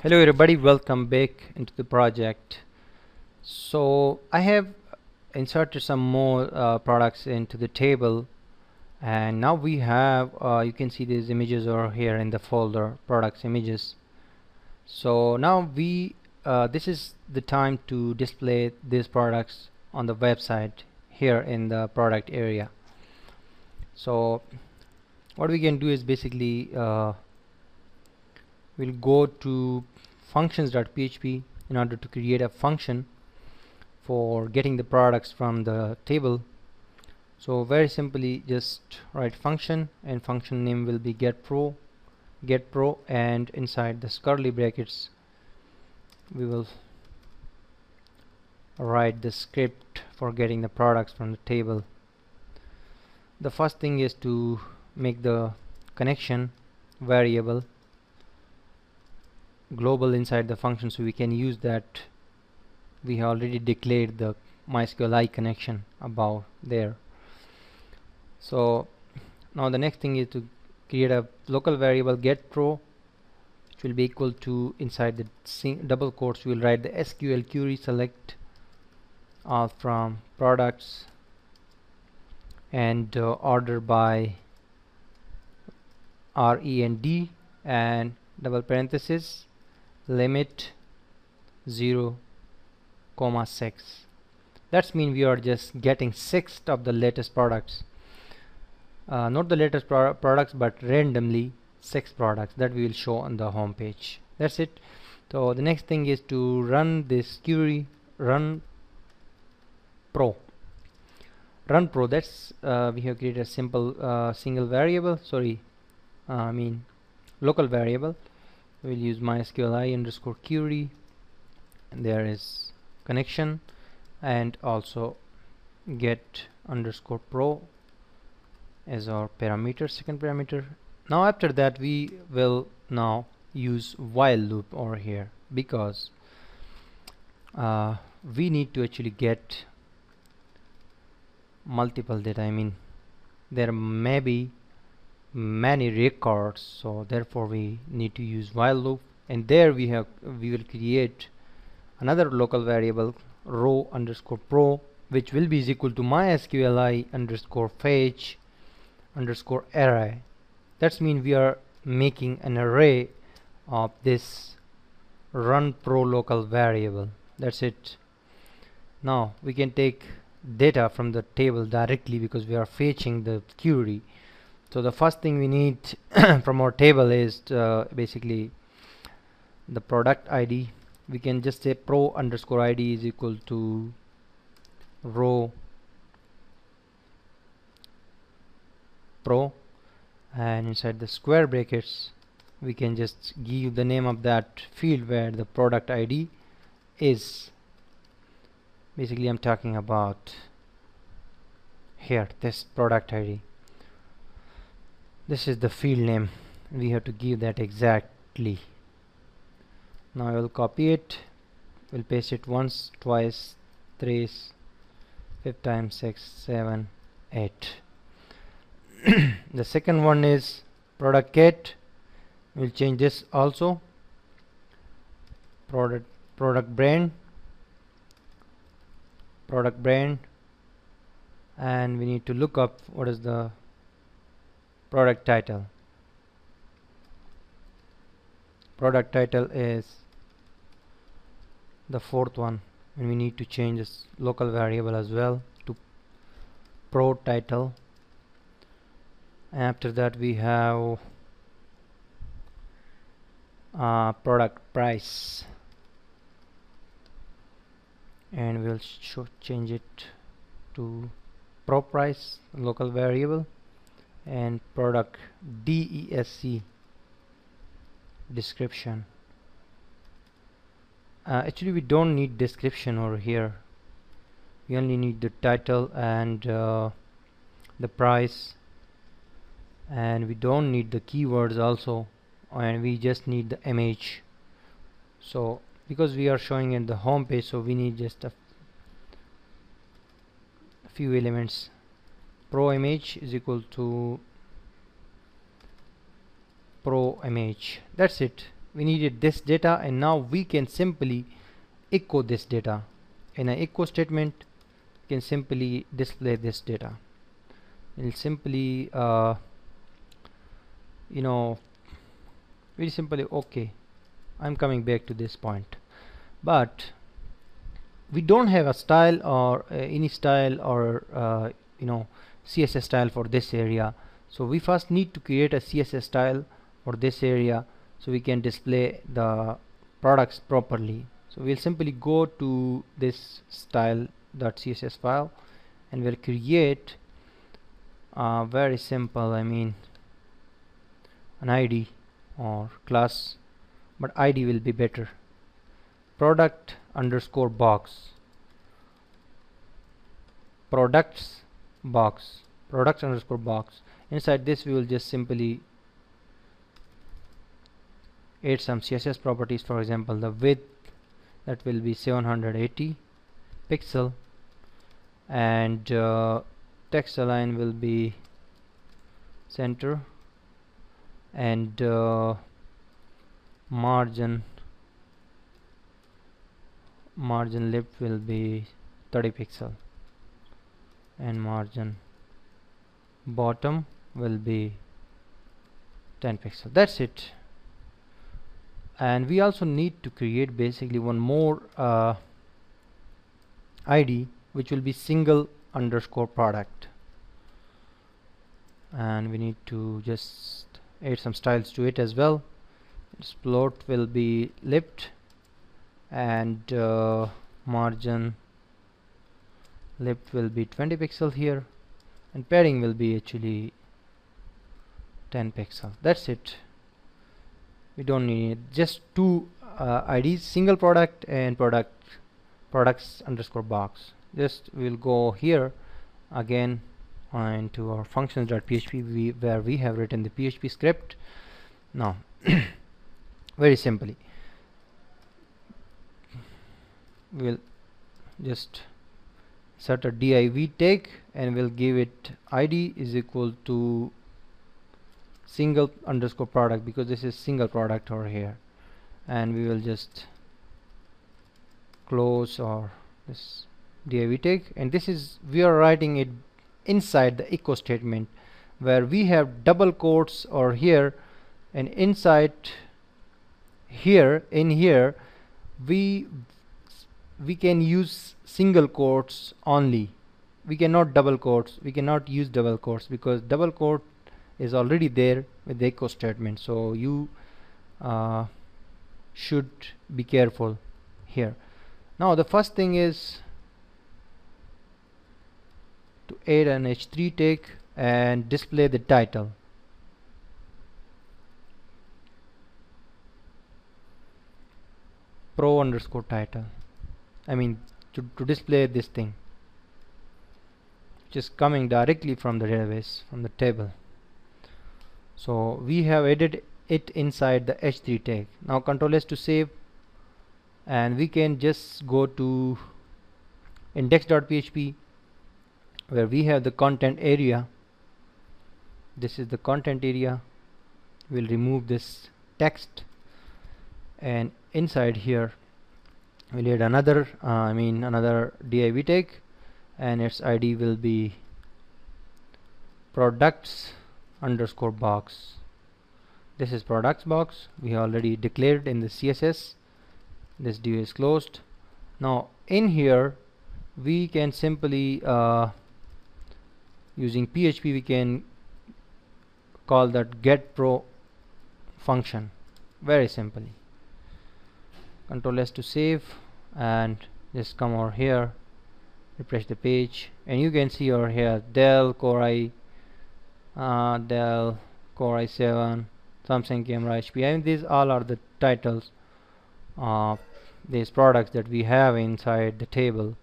Hello everybody, welcome back into the project. So I have inserted some more products into the table, and now we have you can see these images are here in the folder products images. So now we this is the time to display these products on the website here in the product area. So what we can do is basically we'll go to functions.php in order to create a function for getting the products from the table. So very simply just write function, and function name will be get pro, and inside the curly brackets we will write the script for getting the products from the table. The first thing is to make the connection variable global inside the function, so we can use that. We have already declared the MySQL connection above there. So now the next thing is to create a local variable get pro, which will be equal to, inside the double quotes we will write the SQL query select from products and order by REND and double parenthesis limit 0, 6. That's mean we are just getting 6 of the latest products, not the latest products, but randomly 6 products that we will show on the home page. That's it. So the next thing is to run this query, run pro. That's we have created a simple single variable, local variable. We'll use MySQL underscore query, and there is connection, and also get underscore pro as our parameter, second parameter. Now after that we will now use while loop over here, because we need to actually get multiple data. There may be many records, so therefore we need to use while loop, and there we will create another local variable row underscore pro, which will be is equal to MySQL underscore fetch underscore array. That's mean we are making an array of this run pro local variable. That's it. Now we can take data from the table directly because we are fetching the query. So the first thing we need from our table is basically the product ID. We can just say pro underscore ID is equal to row pro, and inside the square brackets we can just give the name of that field where the product ID is. Basically I'm talking about here, this product ID. This is the field name. We have to give that exactly. Now I will copy it, we'll paste it once, twice, thrice, 5 times, 6, 7, 8. The second one is product get. We'll change this also. Product brand, and we need to look up what is the product title. Product title is the fourth one, and we need to change this local variable as well to pro title. After that we have product price, and we'll change it to pro price local variable, and product DESC description. Actually we don't need description over here, we only need the title and the price, and we don't need the keywords also, and we just need the image. So because we are showing in the home page, so we need just a few elements. Pro image is equal to pro image. That's it. we needed this data, and now we can simply echo this data. In an echo statement, you can simply display this data. We'll simply you know, very simply, okay, I'm coming back to this point, but we don't have a style or any style or CSS style for this area. So we first need to create a CSS style for this area so we can display the products properly. So we'll simply go to this style.css file and we'll create very simple, I mean, an ID or class, but ID will be better. Product underscore box, products box, products underscore box. Inside this we will just simply add some CSS properties. For example, the width, that will be 780 pixel, and text align will be center, and margin left will be 30 pixel, and margin bottom will be 10 pixel. That's it. And we also need to create basically one more ID, which will be single underscore product, and we need to just add some styles to it as well. Its float will be left, and margin left will be 20 pixel here, and padding will be actually 10 pixel. That's it. We don't need just two IDs, single product and products underscore box. Just we'll go here again into our functions.php where we have written the PHP script. Now very simply we'll just set a div tag and we'll give it ID is equal to single underscore product, because this is single product over here, and we will just close or this div tag, and this is, we are writing it inside the echo statement where we have double quotes or here, and inside here in here we can use single quotes only. We cannot double quotes, we cannot use double quotes because double quote is already there with the echo statement. So you should be careful here. Now the first thing is to add an h3 tag and display the title. Pro underscore title, I mean to display this thing just coming directly from the database, from the table. So we have added it inside the h3 tag. Now Ctrl S to save, and we can just go to index.php where we have the content area. This is the content area. We'll remove this text, and inside here we'll add another another div tag, and its ID will be products underscore box. This is products box. We already declared in the CSS. This div is closed. Now in here we can simply using PHP we can call that get pro function very simply. Ctrl S to save, and just come over here, refresh the page, and you can see over here Dell Core i7, Samsung camera, HP. I mean, these all are the titles of these products that we have inside the table.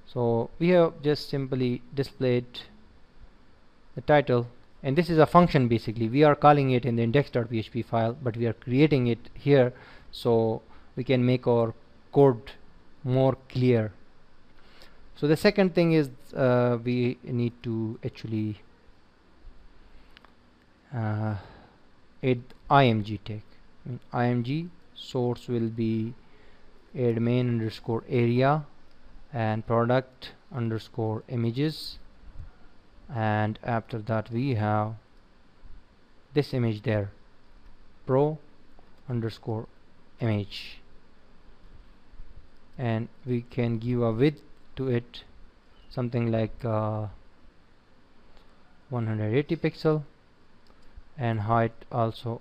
So we have just simply displayed the title, and this is a function. Basically we are calling it in the index.php file, but we are creating it here so we can make our code more clear. So the second thing is we need to actually add img tag. img source will be add main underscore area and product underscore images, and after that we have this image there, pro underscore image, and we can give a width to it something like 180 pixel and height also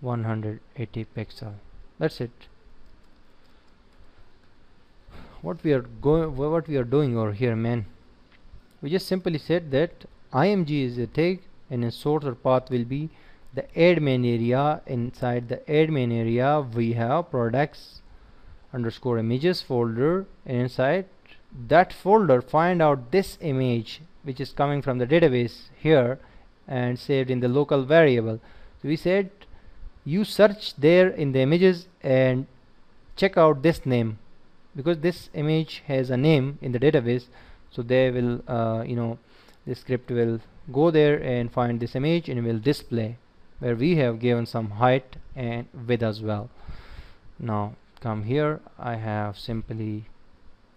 180 pixel. That's it. What we are doing over here, man, we just simply said that img is a tag and a source or path will be the admin area. Inside the admin area we have products underscore images folder, and inside that folder find out this image which is coming from the database here and saved in the local variable. So we said you search there in the images and check out this name, because this image has a name in the database, so they will the script will go there and find this image and will display where we have given some height and width as well. Now come here, I have simply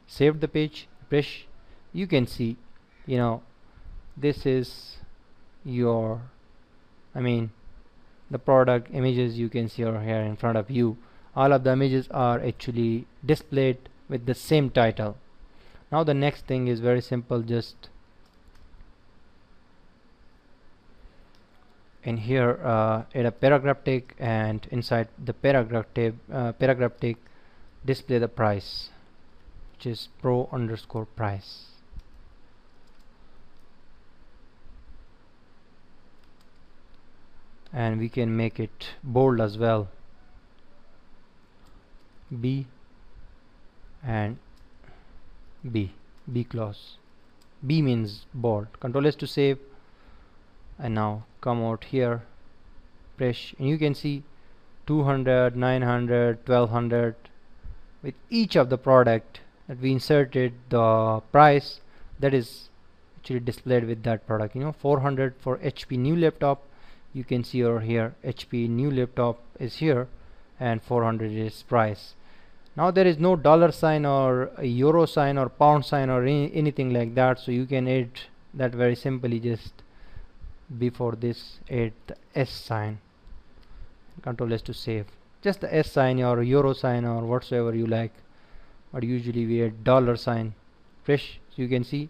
saved the page, refresh. You can see this is your the product images you can see over here in front of you. All of the images are actually displayed with the same title. Now the next thing is very simple, just in here add a paragraph tag, and inside the paragraph tag display the price, which is pro underscore price. And we can make it bold as well, B and B clause. B means bold. Control S to save, and now come out here, press, and you can see 200, 900, 1200. With each of the product that we inserted the price that is actually displayed with that product. 400 for HP new laptop, you can see over here HP new laptop is here, and 400 is price. Now there is no dollar sign or a euro sign or pound sign or anything like that, so you can add that very simply. Just before this add the S sign, Control S to save. Just the S sign or euro sign or whatsoever you like, but usually we add dollar sign. Fresh, so you can see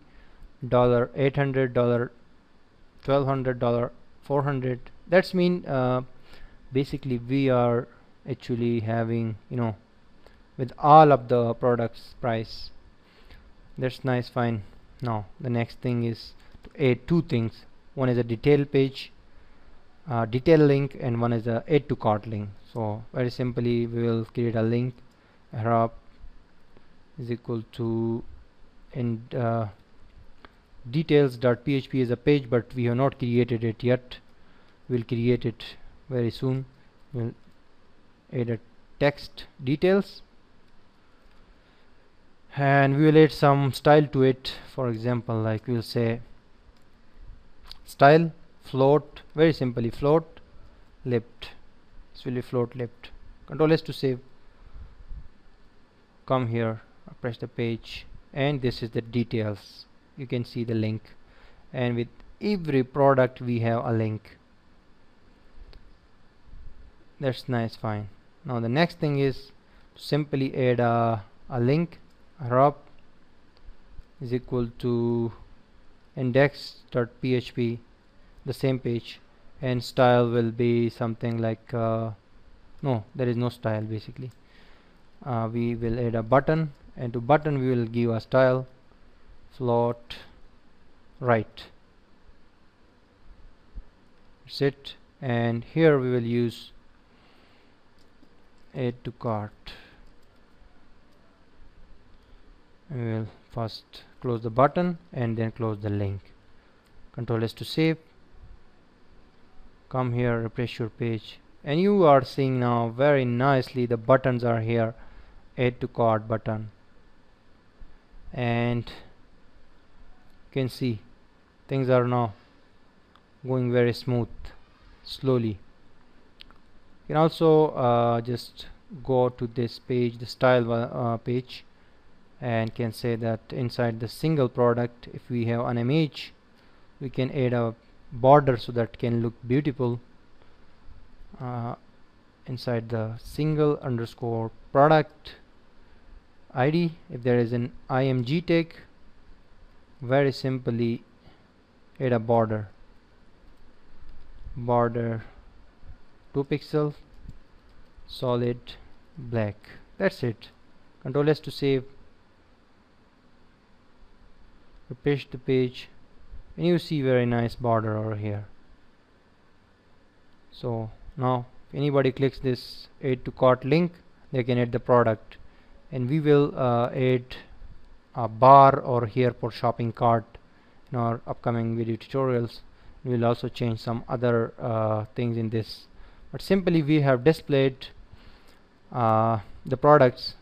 $800, $1200, $400. That's mean basically we are actually having with all of the products price. That's nice, fine. Now the next thing is to add two things. One is a detail page detail link, and one is a add to cart link. So very simply we will create a link, wrap is equal to, and details.php is a page, but we have not created it yet. We'll create it very soon. We'll add a text details, and we will add some style to it. For example, like we'll say style float, very simply float left. This will be float left. Control S to save. Come here, press the page, and this is the details. You can see the link, and with every product we have a link. That's nice, fine. Now the next thing is to simply add a link, wrap is equal to index.php, the same page, and style will be something like no, there is no style. Basically we will add a button, and to button we will give a style float right. That's it. And here we will use add to cart. We will first close the button and then close the link. Control S to save. Come here, refresh your page, and you are seeing now very nicely the buttons are here. Add to cart button, and you can see things are now going very smooth, slowly. You can also just go to this page, the style page, and can say that inside the single product, if we have an image, we can add a border so that can look beautiful. Inside the single underscore product ID, if there is an img tag, very simply add a border 2 pixel solid black. That's it. Control S to save. Refresh the page and you see very nice border over here. So now if anybody clicks this add to cart link, they can add the product, and we will add a bar over here for shopping cart in our upcoming video tutorials. We will also change some other things in this, but simply we have displayed the products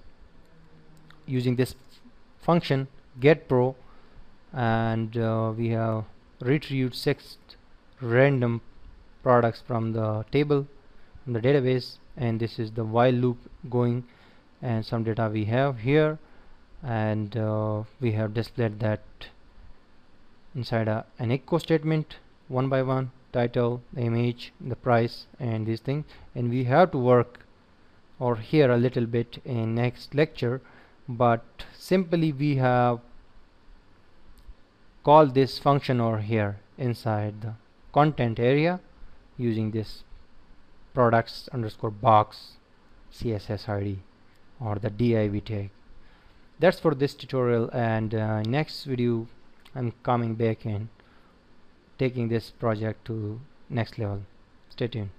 using this function getPro, and we have retrieved 6 random products from the table, from the database, and this is the while loop going, and some data we have here, and we have displayed that inside an echo statement one by one: title, the image, the price, and these things. And we have to work or here a little bit in next lecture, but simply we have called this function over here inside the content area using this products underscore box CSS ID or the div tag. That's for this tutorial, and next video I'm coming back and taking this project to next level. Stay tuned.